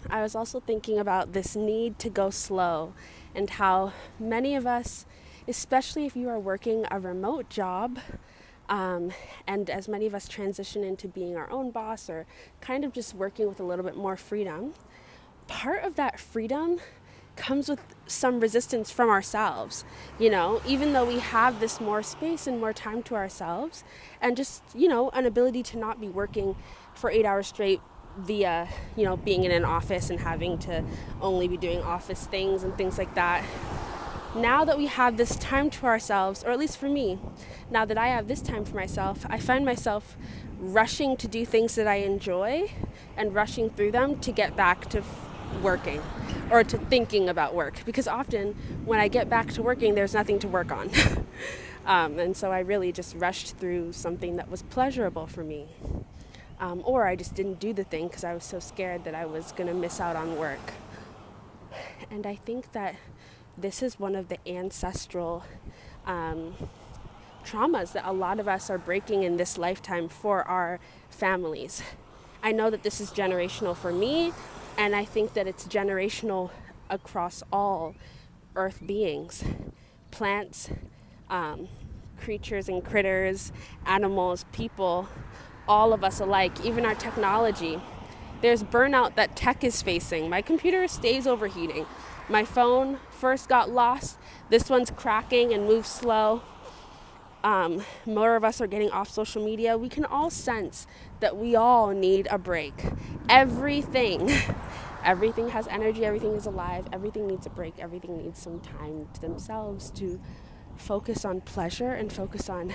I was also thinking about this need to go slow and how many of us, especially if you are working a remote job, and as many of us transition into being our own boss or kind of just working with a little bit more freedom, part of that freedom comes with some resistance from ourselves. Even though we have this more space and more time to ourselves, and just, an ability to not be working for 8 hours straight via, being in an office and having to only be doing office things and things like that. Now that we have this time to ourselves, or at least for me, now that I have this time for myself, I find myself rushing to do things that I enjoy and rushing through them to get back to working or to thinking about work, because often when I get back to working, there's nothing to work on. And so I really just rushed through something that was pleasurable for me. Or I just didn't do the thing because I was so scared that I was going to miss out on work. And I think that this is one of the ancestral traumas that a lot of us are breaking in this lifetime for our families. I know that this is generational for me, and I think that it's generational across all earth beings, plants, creatures and critters, animals, people, all of us alike, even our technology. There's burnout that tech is facing. My computer stays overheating. My phone first got lost. This one's cracking and moves slow. More of us are getting off social media. We can all sense that we all need a break. Everything has energy. Everything is alive. Everything needs a break. Everything needs some time to themselves to focus on pleasure and focus on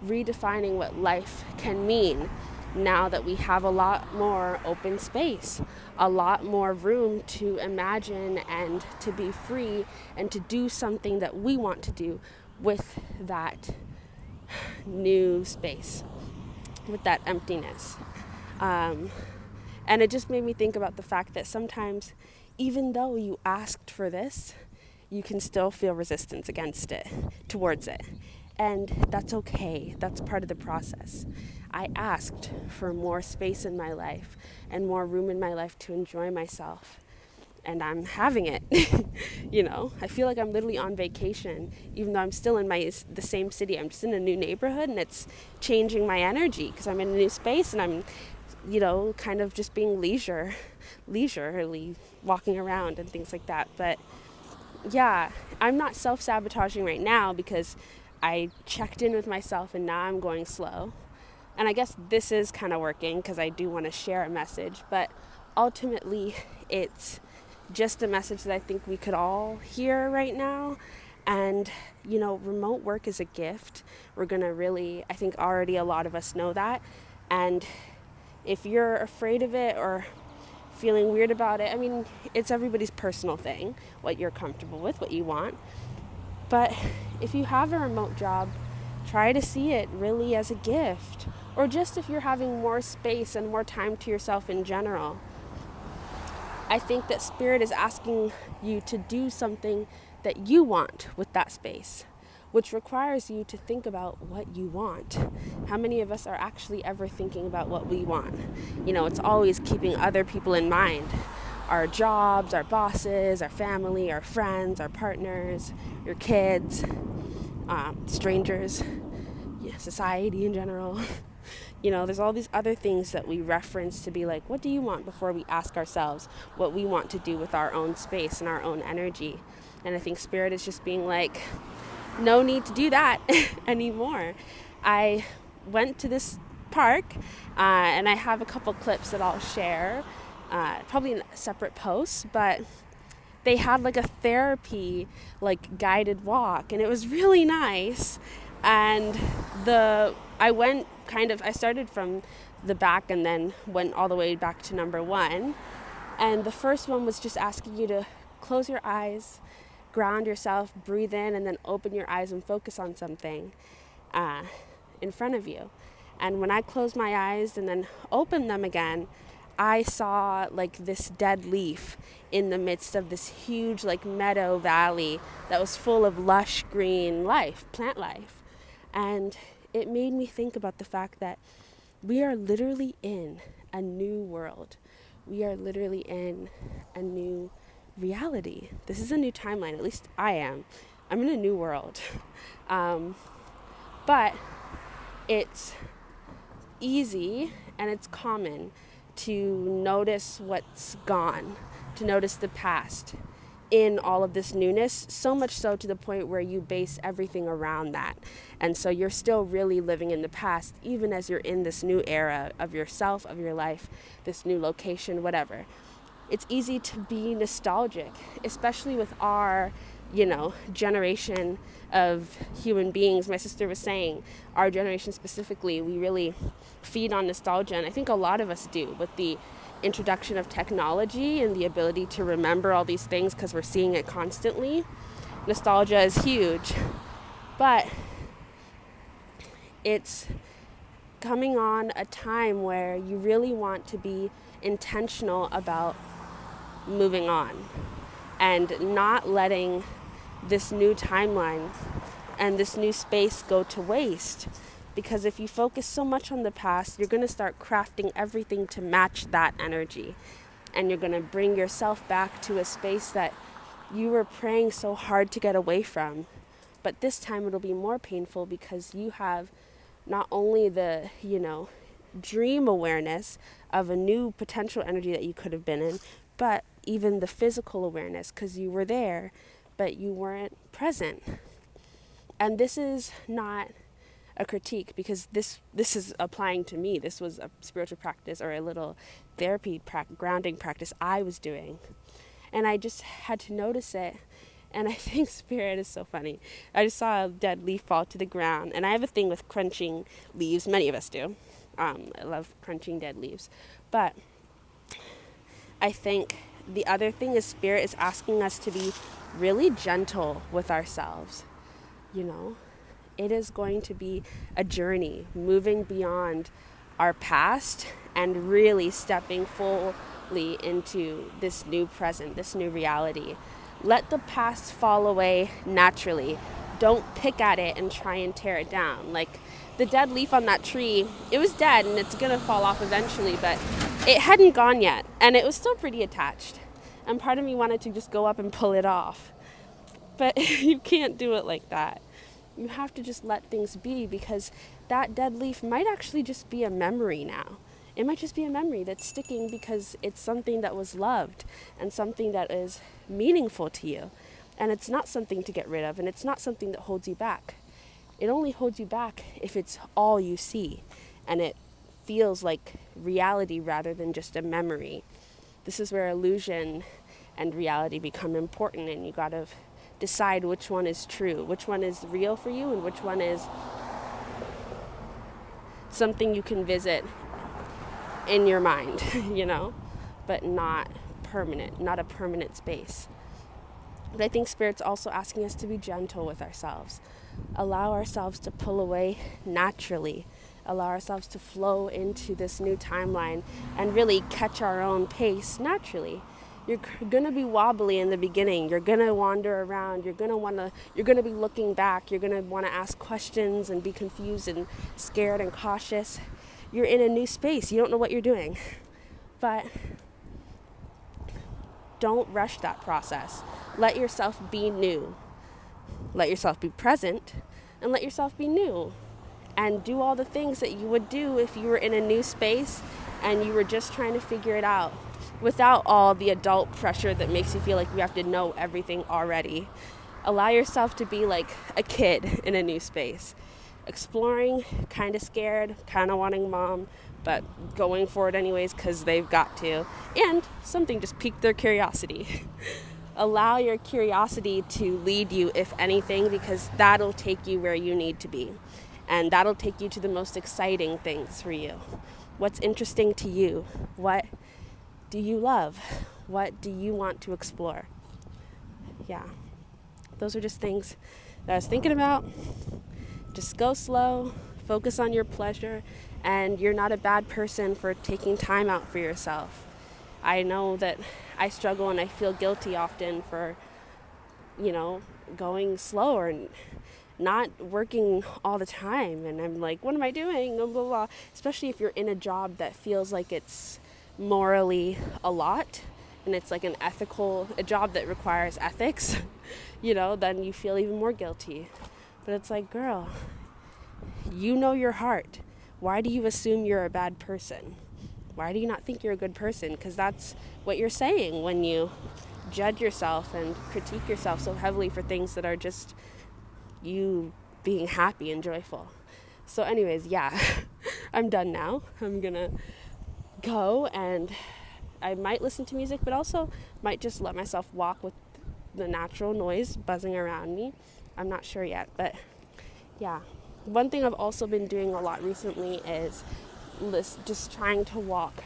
redefining what life can mean now that we have a lot more open space, a lot more room to imagine and to be free and to do something that we want to do with that new space, with that emptiness. And it just made me think about the fact that sometimes, even though you asked for this, you can still feel resistance against it, towards it. And that's okay. That's part of the process. I asked for more space in my life and more room in my life to enjoy myself. And I'm having it. I feel like I'm literally on vacation, even though I'm still in the same city. I'm just in a new neighborhood, and it's changing my energy because I'm in a new space, and I'm, kind of just being leisurely walking around and things like that. But yeah, I'm not self-sabotaging right now because I checked in with myself and now I'm going slow. And I guess this is kind of working because I do want to share a message, but ultimately it's just a message that I think we could all hear right now. And, remote work is a gift. We're going to really, I think already a lot of us know that. And if you're afraid of it or feeling weird about it, it's everybody's personal thing, what you're comfortable with, what you want. But if you have a remote job, try to see it really as a gift. Or just if you're having more space and more time to yourself in general. I think that Spirit is asking you to do something that you want with that space, which requires you to think about what you want. How many of us are actually ever thinking about what we want? It's always keeping other people in mind. Our jobs, our bosses, our family, our friends, our partners, your kids, strangers, society in general. There's all these other things that we reference to be like, what do you want, before we ask ourselves what we want to do with our own space and our own energy. And I think Spirit is just being like, no need to do that anymore. I went to this park, and I have a couple clips that I'll share, probably in separate posts, but they had like a therapy, guided walk, and it was really nice. And I started from the back and then went all the way back to number one. And the first one was just asking you to close your eyes, ground yourself, breathe in, and then open your eyes and focus on something in front of you. And when I closed my eyes and then opened them again, I saw this dead leaf in the midst of this huge meadow valley that was full of lush green life, plant life. And it made me think about the fact that we are literally in a new world we are literally in a new reality. This is a new timeline. At least I am. I'm in a new world. But it's easy and it's common to notice what's gone, to notice the past in all of this newness, so much so to the point where you base everything around that. And so you're still really living in the past, even as you're in this new era of yourself, of your life, this new location, whatever. It's easy to be nostalgic, especially with our, generation of human beings. My sister was saying, our generation specifically, we really feed on nostalgia. And I think a lot of us do, with the introduction of technology and the ability to remember all these things because we're seeing it constantly. Nostalgia is huge, but it's coming on a time where you really want to be intentional about moving on and not letting this new timeline and this new space go to waste. Because if you focus so much on the past, you're going to start crafting everything to match that energy. And you're going to bring yourself back to a space that you were praying so hard to get away from. But this time it'll be more painful because you have not only the, dream awareness of a new potential energy that you could have been in, but even the physical awareness because you were there, but you weren't present. And this is not a critique because this is applying to me. This was a spiritual practice or a little therapy grounding practice I was doing. And I just had to notice it. And I think spirit is so funny. I just saw a dead leaf fall to the ground. And I have a thing with crunching leaves. Many of us do. I love crunching dead leaves. But I think the other thing is spirit is asking us to be really gentle with ourselves. It is going to be a journey moving beyond our past and really stepping fully into this new present, this new reality. Let the past fall away naturally. Don't pick at it and try and tear it down. Like the dead leaf on that tree, it was dead and it's gonna fall off eventually, but it hadn't gone yet and it was still pretty attached. And part of me wanted to just go up and pull it off. But you can't do it like that. You have to just let things be because that dead leaf might actually just be a memory now. It might just be a memory that's sticking because it's something that was loved and something that is meaningful to you. And it's not something to get rid of, and it's not something that holds you back. It only holds you back if it's all you see and it feels like reality rather than just a memory. This is where illusion and reality become important, and you gotta decide which one is true, which one is real for you, and which one is something you can visit in your mind, but not permanent, not a permanent space. But I think Spirit's also asking us to be gentle with ourselves. Allow ourselves to pull away naturally. Allow ourselves to flow into this new timeline and really catch our own pace naturally. You're going to be wobbly in the beginning. You're going to wander around. You're going to be looking back. You're going to want to ask questions and be confused and scared and cautious. You're in a new space. You don't know what you're doing. But don't rush that process. Let yourself be new. Let yourself be present and let yourself be new. And do all the things that you would do if you were in a new space and you were just trying to figure it out without all the adult pressure that makes you feel like you have to know everything already. Allow yourself to be like a kid in a new space. Exploring, kind of scared, kind of wanting mom, but going for it anyways because they've got to. And something just piqued their curiosity. Allow your curiosity to lead you, if anything, because that'll take you where you need to be. And that'll take you to the most exciting things for you. What's interesting to you? What do you love? What do you want to explore? Yeah, those are just things that I was thinking about. Just go slow, focus on your pleasure, and you're not a bad person for taking time out for yourself. I know that I struggle and I feel guilty often for, going slow or not working all the time. And I'm like, what am I doing? Blah, blah, blah. Especially if you're in a job that feels like it's morally a lot, and it's like a job that requires ethics, then you feel even more guilty. But it's like, girl, you know your heart. Why do you assume you're a bad person? Why do you not think you're a good person? Because that's what you're saying when you judge yourself and critique yourself so heavily for things that are just you being happy and joyful. So anyways, yeah, I'm done now. I'm gonna go, and I might listen to music, but also might just let myself walk with the natural noise buzzing around me. I'm not sure yet, but yeah. One thing I've also been doing a lot recently is just trying to walk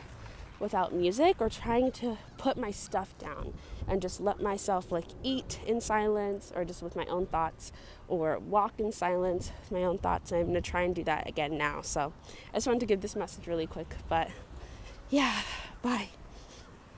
without music, or trying to put my stuff down and just let myself eat in silence, or just with my own thoughts, or walk in silence with my own thoughts. And I'm going to try and do that again now. So I just wanted to give this message really quick, but yeah, bye.